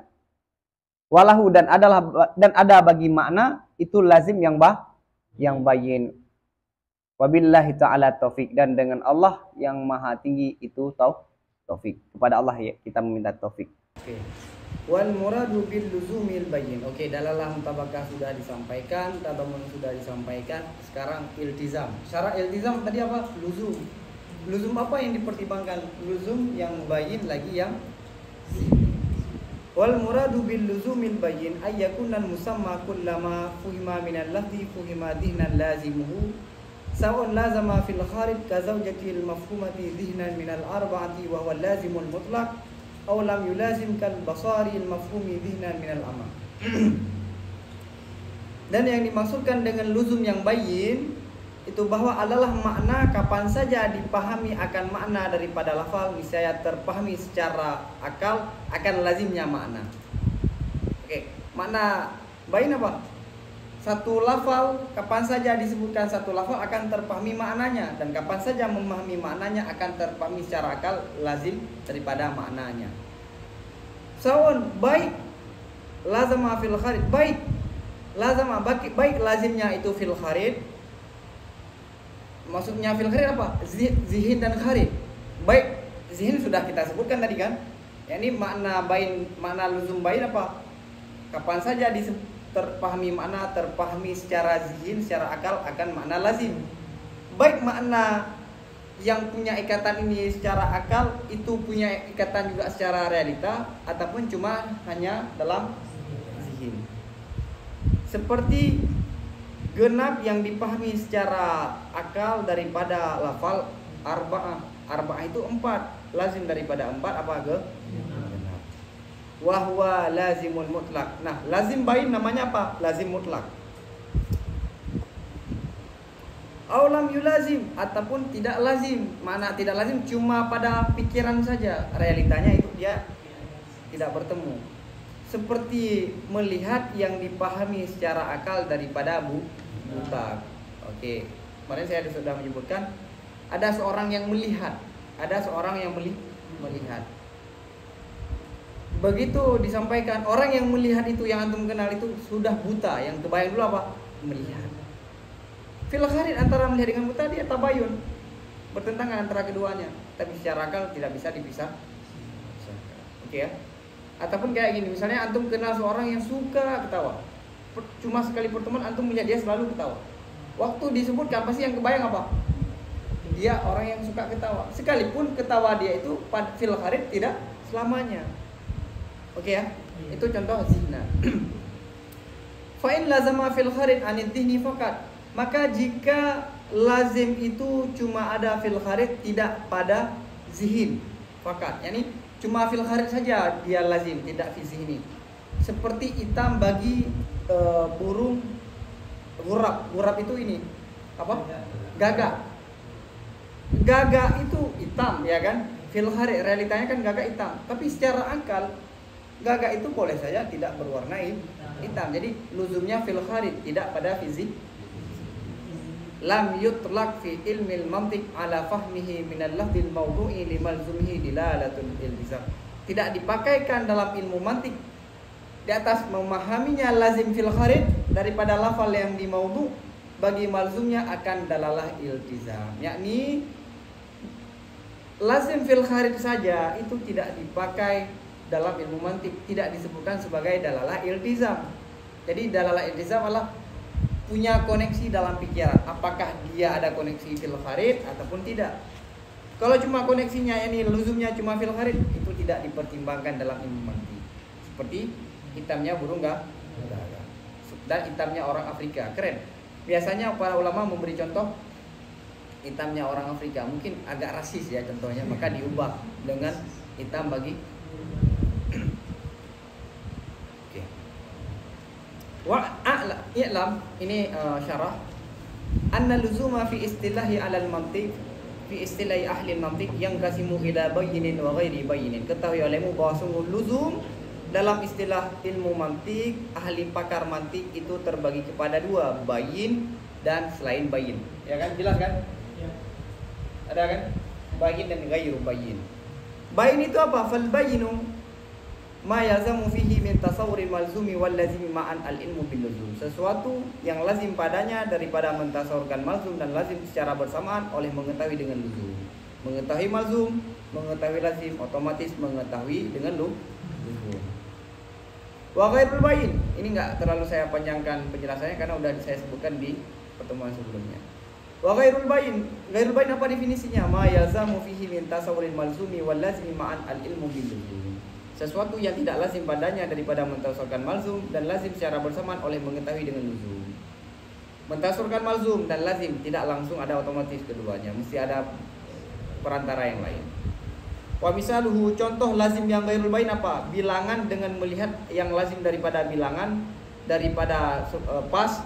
Walahu dan ada bagi makna itu lazim yang bayin. Wabillahi ta'ala taufik, dan dengan Allah yang maha tinggi itu taufik. Kepada Allah ya kita meminta taufik. Oke. Wal muradu bil luzumil bayyin. Oke, dalalah mutabakah sudah disampaikan, tadamun sudah disampaikan. Sekarang iltizam. Syarat iltizam tadi apa? Luzum. Luzum apa yang dipertimbangkan? Luzum yang bayyin lagi yang wal muradu bil luzumil bayyin ay yakuna musamma kullama fuhima min al-lafzi fuhima dhihnan lazimuhu sawun lazama fil kharij ka zawjatil mafhumati dhihnan min al-arba'ati wa huwa lazimul mutlaq aw lam yulazim kal basari al-mafhumi dhihnan min al-ama. Dan yang dimaksudkan dengan luzum yang bayyin itu bahwa adalah makna kapan saja dipahami akan makna daripada lafal niscaya terpahami secara akal akan lazimnya makna. Oke, makna bayyin apa? Satu lafal, kapan saja disebutkan satu lafal akan terpahami maknanya, dan kapan saja memahami maknanya akan terpahami secara akal lazim daripada maknanya. Sawun baik lazama fil kharid, baik lazama baik lazimnya itu fil kharid. Maksudnya fil kharid apa? Zihin dan kharid. Baik zihin sudah kita sebutkan tadi kan. Ya, ini makna bain, makna luzum bain apa? Kapan saja terpahami makna, terpahami secara zihin, secara akal akan makna lazim. Baik makna yang punya ikatan ini secara akal itu punya ikatan juga secara realita ataupun cuma hanya dalam zihin. Seperti genap yang dipahami secara akal daripada lafal arba'ah. Arba'ah itu 4, lazim daripada 4 apa genap. Wahwa lazimul mutlak. Nah, lazim bain namanya apa? Lazim mutlak. Aulam yulazim ataupun tidak lazim. Mana tidak lazim cuma pada pikiran saja. Realitanya itu dia tidak bertemu. Seperti melihat yang dipahami secara akal daripada buta. Oke. Kemarin saya sudah menyebutkan ada seorang yang melihat, ada seorang yang melihat. Begitu disampaikan orang yang melihat itu yang antum kenal itu sudah buta, yang kebayang dulu apa? Melihat. Fil kharid antara melihat dengan buta dia tabayun, bertentangan antara keduanya, tapi secara akal tidak bisa dipisah. Oke ya. Ataupun kayak gini, misalnya antum kenal seorang yang suka ketawa, cuma sekali pertemuan antum melihat dia selalu ketawa. Waktu disebutkan pasti yang kebayang apa? Dia orang yang suka ketawa. Sekalipun ketawa dia itu fil kharid tidak selamanya. Oke ya, itu contoh zihna. Fa'in lazama fil kharid anid dhihni faqat. Maka jika lazim itu cuma ada fil kharid tidak pada zihin. fakat. Yani cuma fil kharij saja dia lazim, tidak fi zihni. Seperti hitam bagi burung gurab. Gurab itu ini apa? Gagak. Gagak itu hitam ya kan? Fil kharij realitanya kan gagak hitam. Tapi secara akal gagak itu boleh saja tidak berwarna hitam. Jadi luzumnya fil kharij, tidak pada fizik. Lam yutlaq fi ilmil mantiq ala fahmihi min al-lafdil mawdu'i limalzumihi dilalatul iltizam. Tidak dipakaikan dalam ilmu mantik di atas memahaminya lazim fil kharij daripada lafal yang di maudhu bagi malzumnya akan dalalah iltizam. Yakni lazim fil kharij saja itu tidak dipakai dalam ilmu mantik, tidak disebutkan sebagai dalalah iltizam. Jadi dalalah iltizam adalah punya koneksi dalam pikiran. Apakah dia ada koneksi fil kharij ataupun tidak. Kalau cuma koneksinya ini luzumnya cuma fil kharij, itu tidak dipertimbangkan dalam ilmu mantik. Seperti hitamnya burung gagak dan hitamnya orang Afrika. Keren. Biasanya para ulama memberi contoh hitamnya orang Afrika. Mungkin agak rasis ya contohnya, maka diubah dengan hitam bagi i'lam ini syarah anna luzuma fi istilahi alal mantiq fi istilahi ahli mantiq yang kasimu ila bayinin wa ghairi bayinin. Ketahui olehmu bahwa sungguh luzum dalam istilah ilmu mantiq, ahli pakar mantiq itu terbagi kepada dua, bayin dan selain bayin. Ya kan? Jelas kan? Ya. Ada kan? Bayin dan ghairu bayin. Bayin itu apa? Fal bayinu ma yazamu fihi min tasawwuril malzumi wal lazimi ma'an al ilmu bil luzum. Sesuatu yang lazim padanya daripada mentasawurkan malzum dan lazim secara bersamaan oleh mengetahui dengan luzum. Mengetahui malzum, mengetahui lazim, otomatis mengetahui dengan luzum. Wa ghairul bayin. Ini enggak terlalu saya panjangkan penjelasannya karena udah saya sebutkan di pertemuan sebelumnya. Wa ghairul bayin. Ghairul bayin apa definisinya? Ma yazamu fihi min tasawwuril malzumi wal lazimi ma'an al ilmu bil luzum. Sesuatu yang tidak lazim padanya daripada mentasawurkan malzum dan lazim secara bersamaan oleh mengetahui dengan luzum. Mentasawurkan malzum dan lazim tidak langsung ada otomatis keduanya, mesti ada perantara yang lain. Wa misaluhu, contoh lazim yang ghairul bayin apa? Bilangan dengan melihat yang lazim daripada bilangan, daripada pas,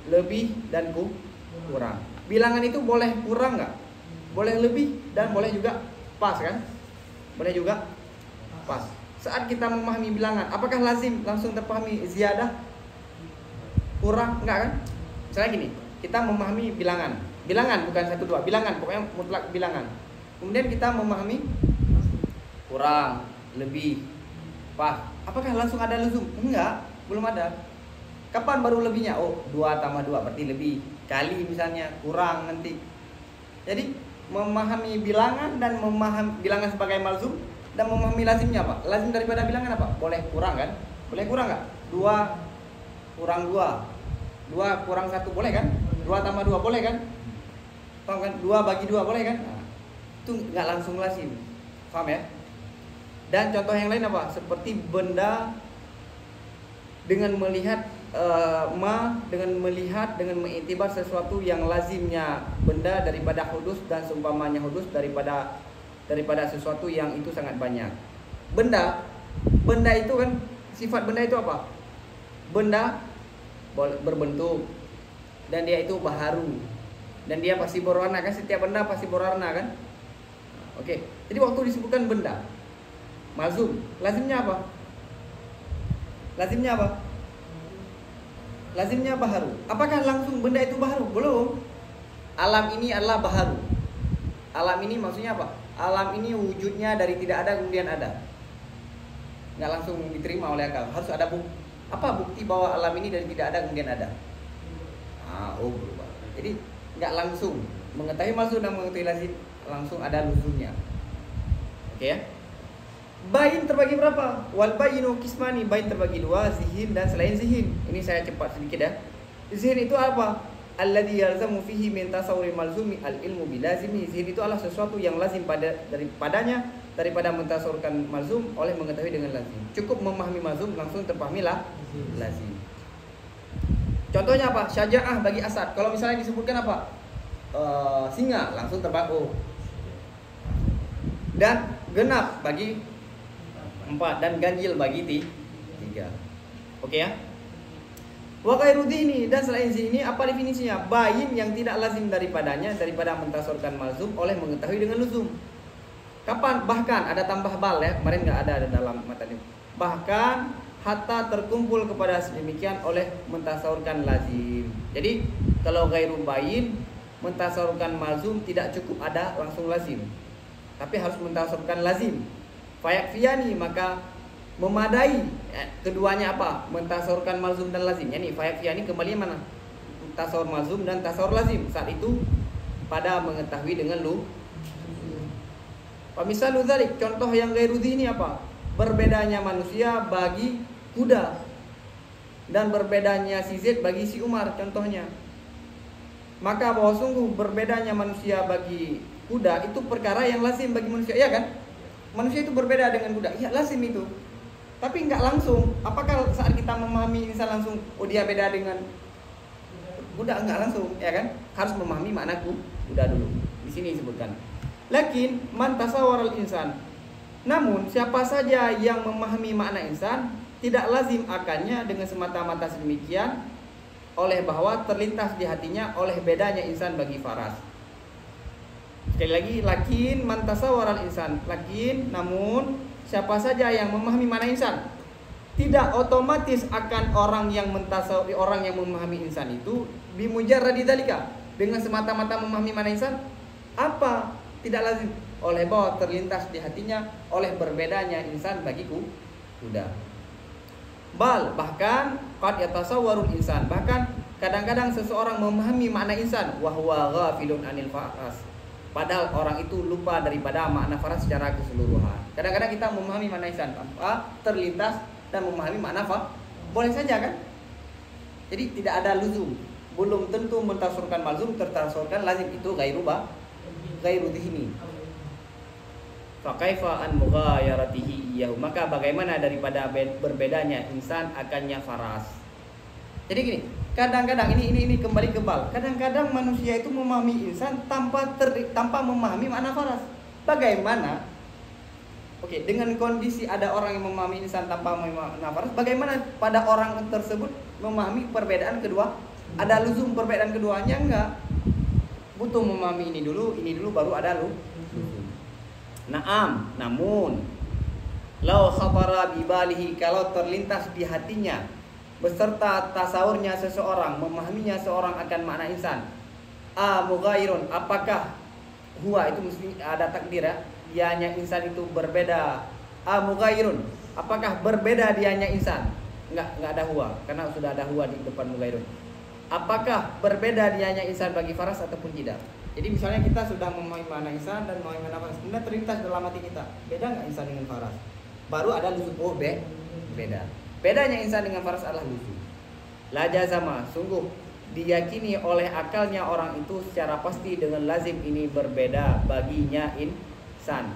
lebih dan kurang. Bilangan itu boleh kurang nggak? Boleh lebih dan boleh juga pas kan? Boleh juga pas. Saat kita memahami bilangan, apakah lazim langsung terpahami ziyadah? Kurang? Enggak kan? Misalnya gini, kita memahami bilangan. Bilangan bukan 1 2, bilangan, pokoknya mutlak bilangan. Kemudian kita memahami kurang, lebih, pas. Apakah langsung ada luzum? Enggak, belum ada. Kapan baru lebihnya? Oh, 2 tambah 2 berarti lebih. Kali misalnya, kurang nanti. Jadi memahami bilangan dan memahami bilangan sebagai malzum dan memahami lazimnya apa? Lazim daripada bilangan apa? Boleh kurang kan? Boleh kurang nggak? 2 kurang 2, 2 kurang 1 boleh kan? 2 tambah 2 boleh kan? Paham kan? 2 bagi 2 boleh kan? Nah, itu nggak langsung lazim. Paham ya? Dan contoh yang lain apa? Seperti benda dengan melihat dengan mengiktibar sesuatu yang lazimnya benda daripada hudus dan seumpamanya hudus daripada sesuatu yang itu sangat banyak. Benda itu kan sifat benda itu apa? Benda berbentuk dan dia itu baharu dan dia pasti berwarna kan, setiap benda pasti berwarna kan? Oke. Jadi waktu disebutkan benda malzum, lazimnya apa? Lazimnya apa? Lazimnya baharu. Apakah langsung benda itu baharu? Belum. Alam ini adalah baharu. Alam ini maksudnya apa? Alam ini wujudnya dari tidak ada kemudian ada. Nggak langsung diterima oleh akal. Harus ada apa bukti bahwa alam ini dari tidak ada kemudian ada? Berubah. Jadi nggak langsung mengetahui malzum dan mengetahui lazim langsung ada luzumnya. Oke ya? Bayin terbagi berapa? Wal bayinu kismani, bayin terbagi 2, zihin dan selain zihin. Ini saya cepat sedikit ya. Zihin itu apa? Alladhi yalzamu fihi min tasawwuril malzumi al ilmu bilazimi. Zihin itu adalah sesuatu yang lazim daripadanya daripada mentasawurkan malzum oleh mengetahui dengan lazim. Cukup memahami malzum langsung terpahamilah lazim. Contohnya apa? Syaja'ah bagi Asad. Kalau misalnya disebutkan apa? Singa langsung terbang. dan genap bagi 4 dan ganjil bagi 3. Oke ya. Wa ghairu dhihni, dan selain ini apa definisinya? Bayin yang tidak lazim daripadanya daripada mentasorkan malzum oleh mengetahui dengan luzum. Kapan? Bahkan ada tambah bal ya, kemarin nggak ada dalam mata ini. Bahkan hatta terkumpul kepada sedemikian oleh mentasorkan lazim. Jadi kalau ghairu bayin mentasorkan malzum tidak cukup ada langsung lazim, tapi harus mentasorkan lazim. Fayakfiyani, maka memadai keduanya apa? Mentasorkan malzum dan lazim. Yani fayakfiyani kembali mana? Tasawur malzum dan tasawur lazim. Saat itu pada mengetahui dengan lu. Misalnya dzalik, contoh yang ghairu dhihni apa? Berbedanya manusia bagi kuda dan berbedanya si Zaid bagi si Umar contohnya. Maka bahwa sungguh berbedanya manusia bagi kuda itu perkara yang lazim bagi manusia, ya kan? Manusia itu berbeda dengan kuda, iya lazim itu. Tapi nggak langsung. Apakah saat kita memahami misal langsung, oh dia beda dengan kuda? Nggak langsung, ya kan? Harus memahami makna kuda dulu. Di sini disebutkan. Lakin man tasawwara al-insan. Namun siapa saja yang memahami makna insan tidak lazim akannya dengan semata-mata sedemikian oleh bahwa terlintas di hatinya oleh bedanya insan bagi faras. Sekali lagi, lakin man tasawwara al-insan. Lakin namun siapa saja yang memahami makna insan tidak otomatis akan orang yang memahami insan itu bimujarradi dzalika, dengan semata-mata memahami makna insan apa? Tidak lazim oleh bahwa terlintas di hatinya oleh berbedanya insan bagi kuda. Bal, bahkan qad yatasawwarul insan, bahkan kadang-kadang seseorang memahami makna insan wa huwa ghafilun anil faras, padahal orang itu lupa daripada makna faras secara keseluruhan. Kadang-kadang kita memahami makna insan tanpa terlintas dan memahami makna faras. Boleh saja kan? Jadi tidak ada luzum, belum tentu mentasurkan malzum tertasurkan lazim, itu ghairu dhihni. Fa kaifa an mughayaratihi iyyahu, maka bagaimana daripada berbedanya insan akannya faras. Jadi gini, kadang-kadang ini kembali ke bal. Kadang-kadang manusia itu memahami insan tanpa memahami makna faras. Bagaimana? Oke, dengan kondisi ada orang yang memahami insan tanpa memahami makna faras, bagaimana pada orang tersebut memahami perbedaan kedua? Ada luzum perbedaan keduanya enggak? Butuh memahami ini dulu baru ada luzum. Naam, namun lau khatara bibalihi, kalau terlintas di hatinya beserta tasawurnya seseorang, memahaminya seorang akan makna insan, mughairun, apakah huwa itu mesti ada takdir ya, dianya insan itu berbeda, mughairun, apakah berbeda dianya insan? Enggak ada huwa, karena sudah ada huwa di depan mughairun. Apakah berbeda dianya insan bagi faras ataupun tidak? Jadi misalnya kita sudah memahami makna insan dan memahami makna faras, kemudian terlintas dalam hati kita, beda nggak insan dengan faras? Baru ada luzum, oh beda. Bedanya insan dengan faras adalah luzum. La jazama, sungguh diyakini oleh akalnya orang itu secara pasti dengan lazim ini berbeda baginya insan.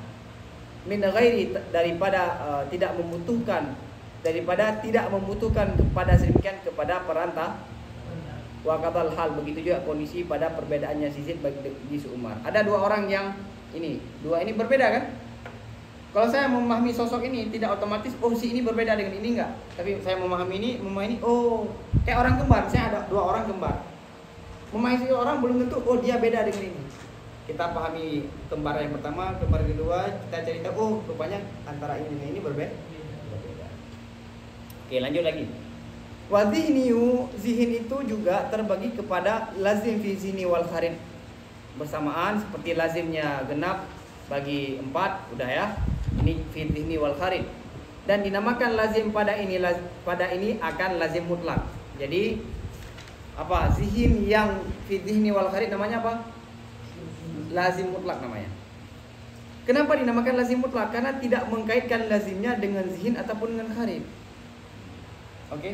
Min ghairi, daripada tidak membutuhkan kepada sedemikian kepada perantara. Wa kadal hal, begitu juga kondisi pada perbedaannya Zaid bagi si Umar. Ada dua orang yang dua ini berbeda kan? Kalau saya memahami sosok ini tidak otomatis si ini berbeda dengan ini enggak. Tapi saya memahami ini, kayak orang kembar. Saya ada dua orang kembar. Memahami orang belum tentu dia beda dengan ini. Kita pahami kembar yang pertama, kembar kedua, kita cari tahu rupanya antara ini dengan ini berbeda. Oke, lanjut lagi. Wa zihin itu juga terbagi kepada lazim fi zini wal kharid, bersamaan seperti lazimnya genap bagi 4, udah ya. Ini fi zini wal kharid, dan dinamakan lazim pada ini akan lazim mutlak. Jadi apa? Zihin yang fi zini wal kharid namanya apa? Lazim mutlak namanya. Kenapa dinamakan lazim mutlak? Karena tidak mengkaitkan lazimnya dengan zihin ataupun dengan kharid. Oke?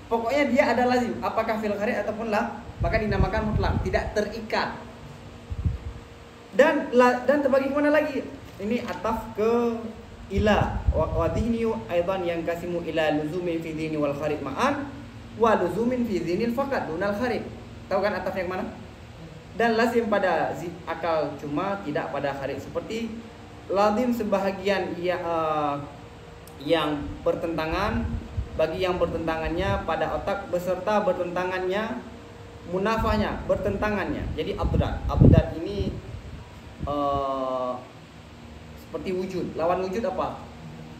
Pokoknya dia ada lazim, apakah fil kharid ataupun la, maka dinamakan mutlak, tidak terikat. Dan terbagi kemana lagi? Ini ataf ke ila. Wa dhihni aidan yang kasimu ila luzumin fi dhini wal kharid ma'an wa luzumin fi dhinil faqat dunal kharid. Tahu kan ataf yang mana? Dan lazim pada akal cuma tidak pada kharid, seperti lazim sebahagian yang bertentangan bagi yang bertentangannya pada otak beserta bertentangannya munafahnya, bertentangannya. Jadi abdad ini seperti wujud. Lawan wujud apa?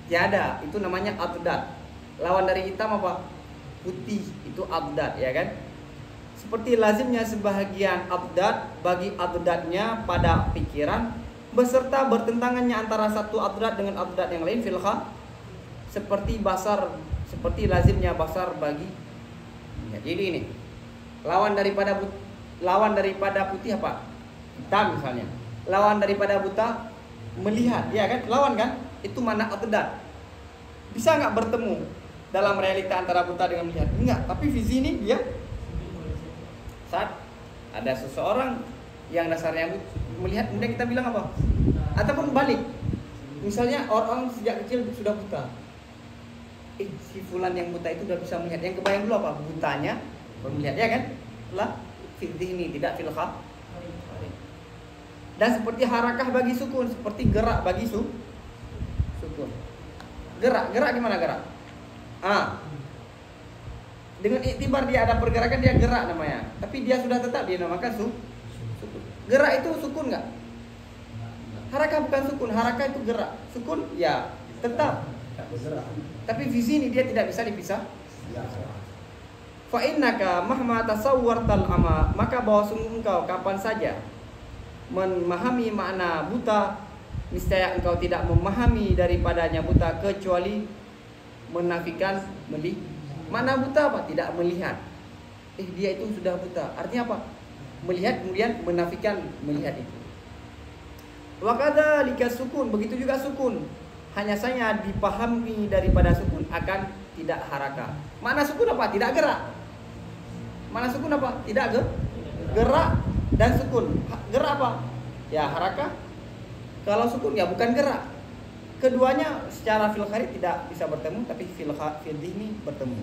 Tiada. Itu namanya abdad. Lawan dari hitam apa? Putih. Itu abdad, ya kan? Seperti lazimnya sebahagian abdad bagi abdadnya pada pikiran beserta bertentangannya antara satu abdad dengan abdad yang lain filha, seperti basar, seperti lazimnya basar bagi ya. Jadi ini lawan daripada putih apa? Hitam misalnya. Lawan daripada buta melihat, ya kan? Lawan kan? Itu mana abdad. Bisa nggak bertemu dalam realita antara buta dengan melihat? Enggak, tapi visi ini dia saat ada seseorang yang dasarnya melihat, kemudian kita bilang apa? Ataupun balik, misalnya orang sejak kecil sudah buta, si fulan yang buta itu sudah bisa melihat. Yang kebayang dulu apa? Butanya melihat, ya kan? Lah, fitih ini tidak filha. Dan seperti harakah bagi sukun, seperti gerak bagi sukun. Gerak gimana gerak? Dengan iktibar dia ada pergerakan, dia gerak namanya. Tapi dia sudah tetap dinamakan sukun. Gerak itu sukun nggak? Harakah bukan sukun, harakah itu gerak. Sukun ya tetap. Tapi visi ini dia tidak bisa dipisah. Fa innaka mahma tasawwartal ama, maka bahwa sungguh engkau kapan saja memahami makna buta, niscaya engkau tidak memahami daripadanya buta kecuali menafikan Makna buta apa? Tidak melihat. Dia itu sudah buta. Artinya apa? Melihat kemudian menafikan melihat itu. Wa kadzalika sukun, begitu juga sukun. Hanya saja dipahami daripada sukun akan tidak harakah. Makna sukun apa? Tidak gerak. Makna sukun apa? Tidak gerak dan sukun. Gerak apa? Ya harakah. Kalau sukun ya bukan gerak. Keduanya secara fil kharij tidak bisa bertemu, tapi fil dhihni bertemu.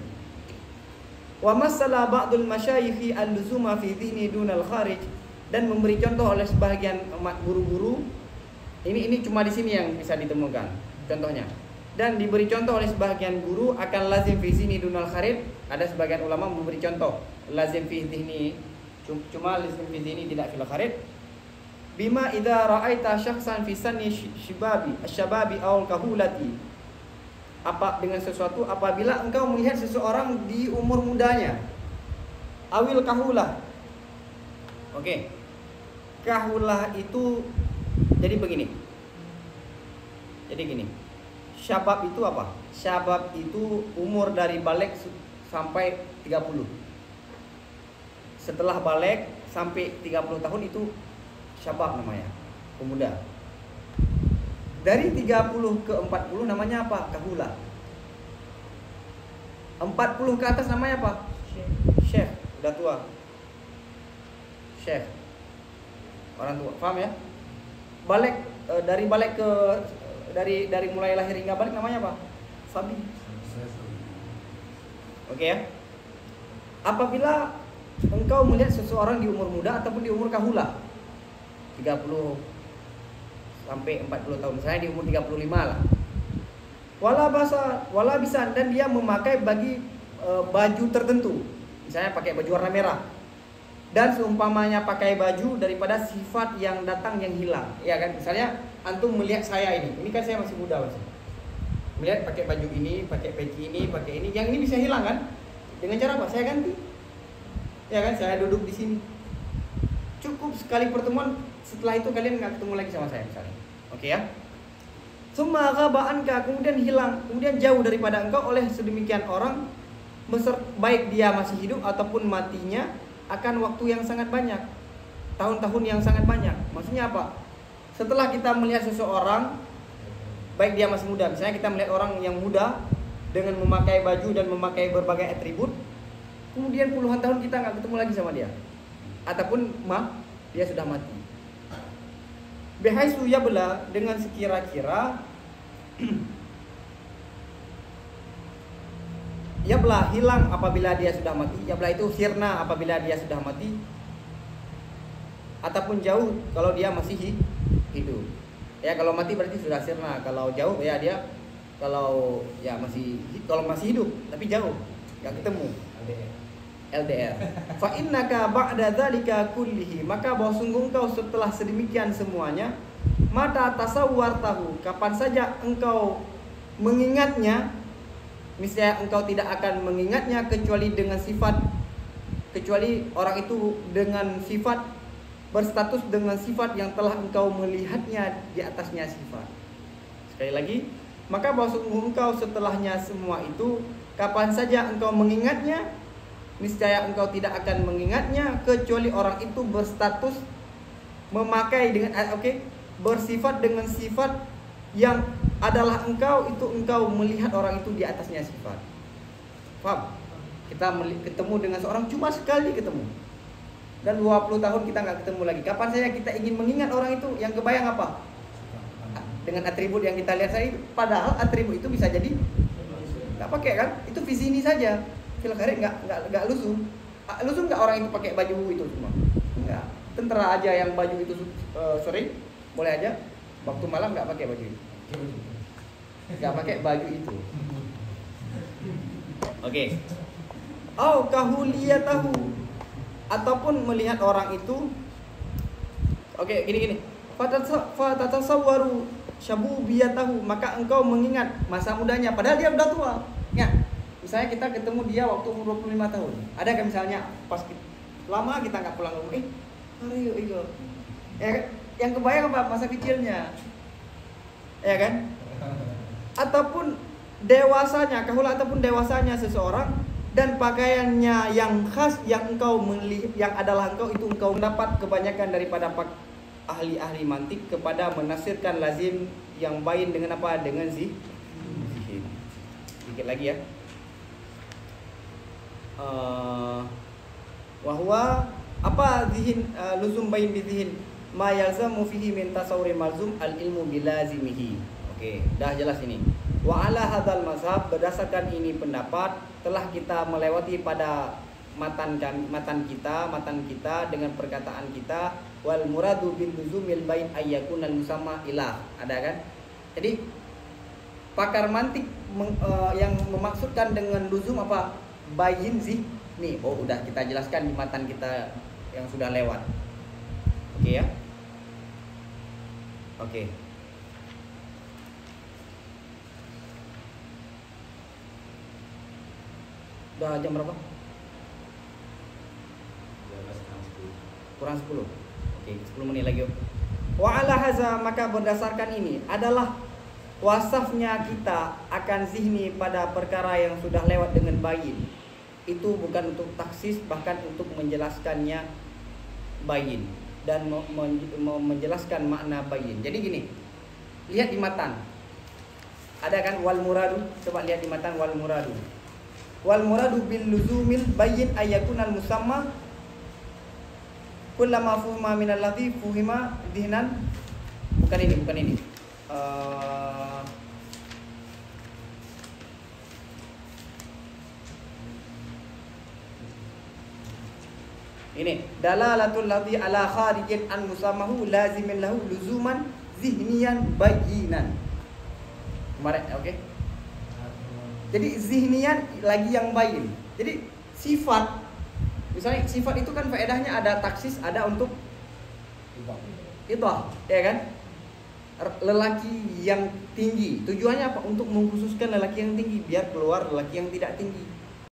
Wa masala ba'dul masyayikh al-luzuma fi dhihni dunal kharij, dan memberi contoh oleh sebahagian guru-guru. Ini cuma di sini yang bisa ditemukan contohnya. Dan diberi contoh oleh sebahagian guru akan lazim fi dhihni dunal kharij. Ada sebagian ulama memberi contoh lazim fi dhihni, cuma lazim fi dhihni tidak fil kharij. Bima idza ra'aita syakhsan fi sanni syababi aw kahulati, apa dengan sesuatu apabila engkau melihat seseorang di umur mudanya, awil kahulah. Oke. Kahulah itu jadi begini. Jadi gini. Syabab itu apa? Syabab itu umur dari balik sampai 30. Setelah balik sampai 30 tahun itu syabab namanya, pemuda. Dari 30 ke 40 namanya apa? Kahula. 40 ke atas namanya apa? Syekh, udah tua. Syekh, orang tua. Paham ya? Balik dari balik ke dari mulai lahir hingga balik namanya apa? Sabi. Oke ya. Apabila engkau melihat seseorang di umur muda ataupun di umur kahula, 30 sampai 40 tahun, saya di umur 35 lah. Wala bisa, dan dia memakai bagi baju tertentu. Misalnya pakai baju warna merah. Dan seumpamanya pakai baju daripada sifat yang datang yang hilang. Ya kan? Misalnya antum melihat saya ini kan saya masih muda masih. Melihat pakai baju ini, pakai peci ini, pakai ini, yang ini bisa hilang kan? Dengan cara apa? Saya ganti. Ya kan? Saya duduk di sini. Cukup sekali pertemuan, setelah itu kalian nggak ketemu lagi sama saya misalnya. Oke ya. Summa ghaba'anka, kemudian hilang, kemudian jauh daripada engkau oleh sedemikian orang, baik dia masih hidup ataupun matinya, akan waktu yang sangat banyak, tahun-tahun yang sangat banyak. Maksudnya apa? Setelah kita melihat seseorang, baik dia masih muda, misalnya kita melihat orang yang muda dengan memakai baju dan memakai berbagai atribut, kemudian puluhan tahun kita nggak ketemu lagi sama dia, ataupun dia sudah mati. Bihaisu yabla, dengan sekira-kira yabla hilang apabila dia sudah mati. Yabla itu sirna apabila dia sudah mati, ataupun jauh kalau dia masih hidup. Ya kalau mati berarti sudah sirna. Kalau jauh ya dia kalau ya masih hidup tapi jauh nggak ketemu. LDR. Fa innaka ba'da dzalika kullihi, maka bahwa sungguh engkau setelah sedemikian semuanya, mata tasawwartahu, kapan saja engkau mengingatnya, misalnya engkau tidak akan mengingatnya kecuali orang itu dengan sifat berstatus dengan sifat yang telah engkau melihatnya di atasnya sifat. Sekali lagi, maka bahwa sungguh engkau setelahnya semua itu, kapan saja engkau mengingatnya, niscaya engkau tidak akan mengingatnya kecuali orang itu berstatus memakai dengan bersifat dengan sifat yang adalah engkau melihat orang itu di atasnya sifat. Paham? Kita ketemu dengan seorang cuma sekali ketemu. Dan 20 tahun kita nggak ketemu lagi. Kapan saja kita ingin mengingat orang itu, yang kebayang apa? Dengan atribut yang kita lihat tadi. Padahal atribut itu bisa jadi nggak pakai kan? Itu visi ini saja. Fil khairi nggak lusum. Lusum nggak orang itu pakai baju itu semua? Nggak. Tentara aja yang baju itu sering boleh aja. Waktu malam nggak pakai baju itu. Nggak pakai baju itu. Oke. Au kahuliyatahu, ataupun melihat orang itu gini fatatasawwaru syabubiyatahu, maka engkau mengingat masa mudanya padahal dia udah tua ya. Misalnya kita ketemu dia waktu umur 25 tahun, ada kan misalnya pas lama kita nggak pulang rumah, Aryo ya kan? Yang kebayang apa? Masa kecilnya ya kan? Ataupun dewasanya, kahula ataupun dewasanya seseorang, dan pakaiannya yang khas yang engkau yang adalah engkau mendapat kebanyakan daripada ahli-ahli mantik kepada menafsirkan lazim yang bain dengan apa? Dengan zihir. Sedikit lagi ya. Wahwa apa zihin luzum bain bizihin ma yalzamu fihi min tasawwuri malzum al ilmu bilazimihi. Oke, dah jelas ini. Wa ala hadzal mazhab, berdasarkan ini pendapat telah kita melewati pada matan kita dengan perkataan kita wal muradu bil luzumil bain ayyakunal musamma ilah. Ada kan? Jadi pakar mantik yang memaksudkan dengan luzum apa? Bayin sih. Nih, udah kita jelaskan di matan kita yang sudah lewat. Oke ya? Oke. Udah jam berapa? Kurang 10. Oke, 10 menit lagi. Wa ala haza, maka berdasarkan ini adalah wasafnya kita akan zihni pada perkara yang sudah lewat dengan bayin. Itu bukan untuk taksis, bahkan untuk menjelaskannya bayin dan menjelaskan makna bayin. Jadi gini, lihat di matan. Ada kan wal muradu? Coba lihat di matan wal muradu. Wal muradu bil luzumil bayyin ayyakunal musamma kullama fuhima minal ladzi fuhima dhihnan. Bukan ini. Ini dalalatul ladzi ala kharijin an musammahu lazimin lahu luzuman zihniyan bayyinan. Kemarin oke. Jadi zihnian lagi yang bayin. Jadi sifat, misalnya sifat itu kan faedahnya ada taksis, ada untuk itu, ya kan? Lelaki yang tinggi. Tujuannya apa? Untuk mengkhususkan lelaki yang tinggi biar keluar lelaki yang tidak tinggi.